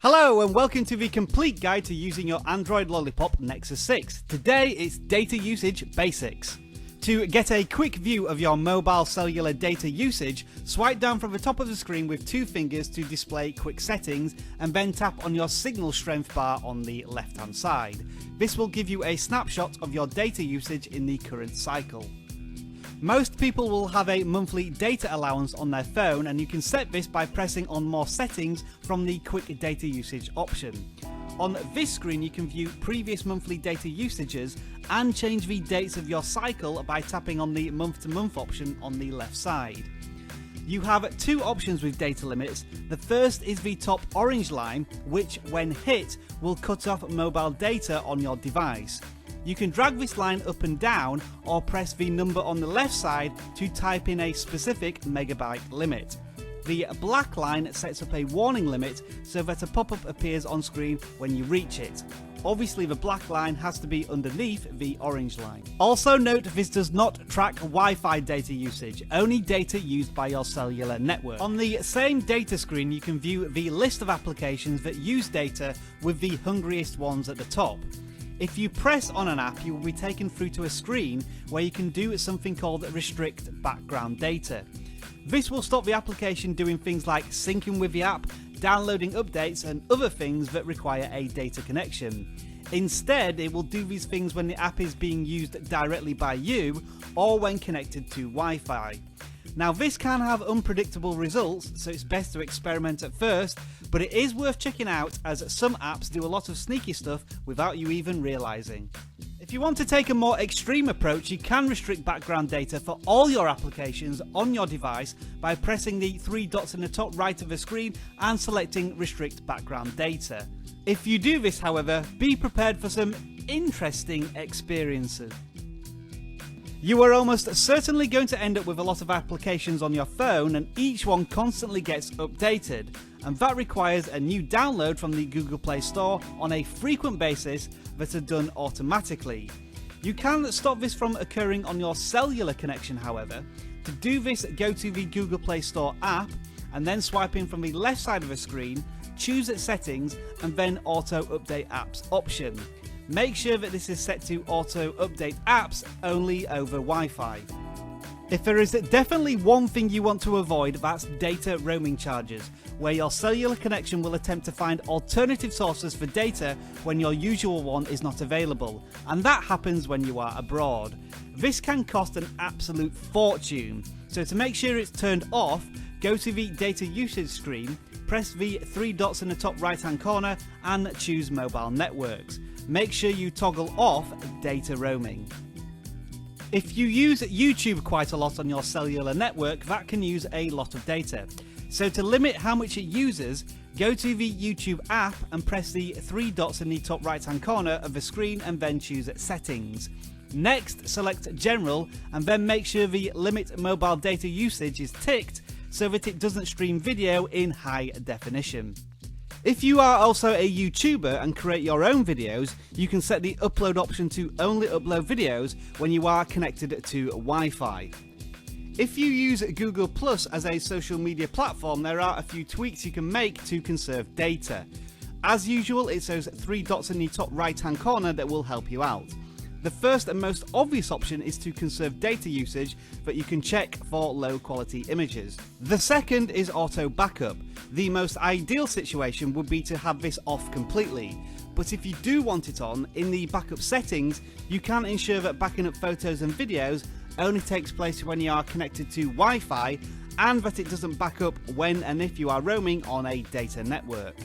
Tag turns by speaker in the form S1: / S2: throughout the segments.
S1: Hello and welcome to the complete guide to using your Android Lollipop Nexus 6. Today it's data usage basics. To get a quick view of your mobile cellular data usage, swipe down from the top of the screen with two fingers to display quick settings and then tap on your signal strength bar on the left hand side. This will give you a snapshot of your data usage in the current cycle. Most people will have a monthly data allowance on their phone, and you can set this by pressing on more settings from the quick data usage option. On this screen you can view previous monthly data usages and change the dates of your cycle by tapping on the month to month option on the left side. You have two options with data limits. The first is the top orange line, which when hit will cut off mobile data on your device. You can drag this line up and down or press the number on the left side to type in a specific megabyte limit. The black line sets up a warning limit so that a pop-up appears on screen when you reach it. Obviously the black line has to be underneath the orange line. Also note this does not track Wi-Fi data usage, only data used by your cellular network. On the same data screen you can view the list of applications that use data with the hungriest ones at the top. If you press on an app, you will be taken through to a screen where you can do something called restrict background data. This will stop the application doing things like syncing with the app, downloading updates and other things that require a data connection. Instead, it will do these things when the app is being used directly by you or when connected to Wi-Fi. Now this can have unpredictable results, so it's best to experiment at first, but it is worth checking out as some apps do a lot of sneaky stuff without you even realising. If you want to take a more extreme approach, you can restrict background data for all your applications on your device by pressing the three dots in the top right of the screen and selecting restrict background data. If you do this, however, be prepared for some interesting experiences. You are almost certainly going to end up with a lot of applications on your phone, and each one constantly gets updated, and that requires a new download from the Google Play Store on a frequent basis that are done automatically. You can stop this from occurring on your cellular connection, however. To do this, go to the Google Play Store app and then swipe in from the left side of the screen, choose Settings and then Auto Update Apps option. Make sure that this is set to auto update apps only over Wi-Fi. If there is definitely one thing you want to avoid, that's data roaming charges, where your cellular connection will attempt to find alternative sources for data when your usual one is not available, and that happens when you are abroad. This can cost an absolute fortune, so to make sure it's turned off, go to the data usage screen, press the three dots in the top right hand corner and choose mobile networks. Make sure you toggle off data roaming. If you use YouTube quite a lot on your cellular network, that can use a lot of data. So to limit how much it uses, go to the YouTube app and press the three dots in the top right hand corner of the screen and then choose Settings. Next, select General and then make sure the Limit Mobile Data Usage is ticked so that it doesn't stream video in high definition. If you are also a YouTuber and create your own videos, you can set the upload option to only upload videos when you are connected to Wi-Fi. If you use Google Plus as a social media platform, there are a few tweaks you can make to conserve data. As usual, it's those three dots in the top right hand corner that will help you out. The first and most obvious option is to conserve data usage, but you can check for low quality images. The second is auto backup. The most ideal situation would be to have this off completely, but if you do want it on, in the backup settings you can ensure that backing up photos and videos only takes place when you are connected to Wi-Fi and that it doesn't back up when and if you are roaming on a data network.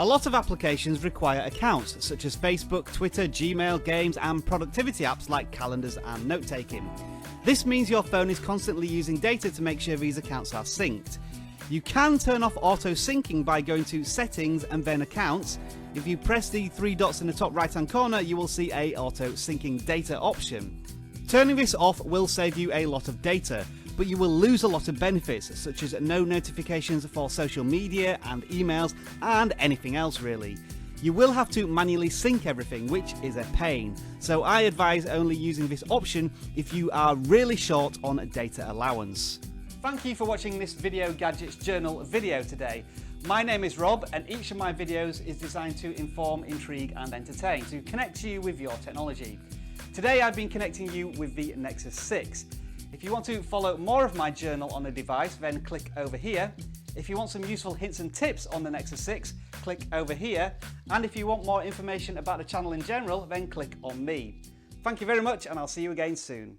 S1: A lot of applications require accounts such as Facebook, Twitter, Gmail, games and productivity apps like calendars and note-taking. This means your phone is constantly using data to make sure these accounts are synced. You can turn off auto-syncing by going to Settings and then Accounts. If you press the three dots in the top right hand corner, you will see a auto-syncing data option. Turning this off will save you a lot of data, but you will lose a lot of benefits such as no notifications for social media and emails and anything else really. You will have to manually sync everything, which is a pain, so I advise only using this option if you are really short on data allowance. Thank you for watching this Video Gadgets Journal video today. My name is Rob, and each of my videos is designed to inform, intrigue and entertain, to connect you with your technology. Today I've been connecting you with the Nexus 6. If you want to follow more of my journal on the device, then click over here. If you want some useful hints and tips on the Nexus 6, click over here. And if you want more information about the channel in general, then click on me. Thank you very much, and I'll see you again soon.